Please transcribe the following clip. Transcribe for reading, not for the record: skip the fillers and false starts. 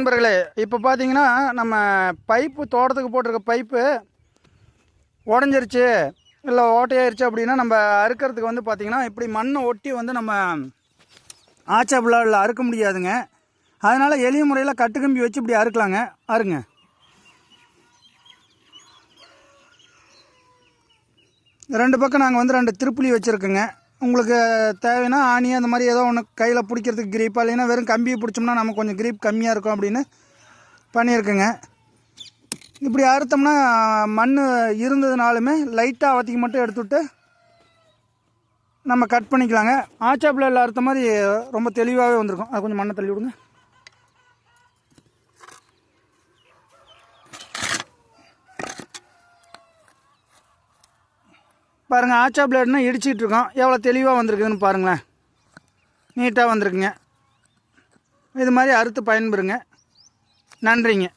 நண்பர்களே, இப்போ பார்த்தீங்கன்னா நம்ம பைப்பு தோட்டத்துக்கு போட்டிருக்க பைப்பு உடஞ்சிருச்சு இல்லை ஓட்டையாயிருச்சு அப்படின்னா நம்ம அறுக்கிறதுக்கு வந்து பார்த்திங்கன்னா இப்படி மண்ணை ஒட்டி வந்து நம்ம ஆச்சாப்பிள்ளாவில் அறுக்க முடியாதுங்க. அதனால் எளிய முறையில் கட்டுக்கம்பி வச்சு இப்படி அறுக்கலாங்க. அறுங்க. ரெண்டு பக்கம் நாங்கள் வந்து 2 திருப்புளி வச்சுருக்குங்க. உங்களுக்கு தேவைன்னா ஆணி அந்த மாதிரி ஏதோ ஒன்று கையில் பிடிக்கிறதுக்கு கிரீப்பாக இல்லைன்னா வெறும் கம்பியை பிடிச்சோம்னா நமக்கு கொஞ்சம் கிரீப் கம்மியாக இருக்கும் அப்படின்னு பண்ணியிருக்குங்க. இப்படி அறுத்தோம்னா மண் இருந்ததுனாலுமே லைட்டாக அவத்திக்கு மட்டும் எடுத்துவிட்டு நம்ம கட் பண்ணிக்கலாங்க. ஆச்சாப்பில் அறுத்த மாதிரி ரொம்ப தெளிவாகவே வந்திருக்கும். அது கொஞ்சம் மண்ணை தள்ளி விடுங்க. பாருங்கள், ஆச்சா பிளேடுனா இடிச்சிட்டு இருக்கோம். எவ்வளோ தெளிவாக வந்திருக்குதுன்னு பாருங்களேன். நீட்டாக வந்திருக்குங்க. இது மாதிரி அறுத்து பயன்பெறுங்க. நன்றிங்க.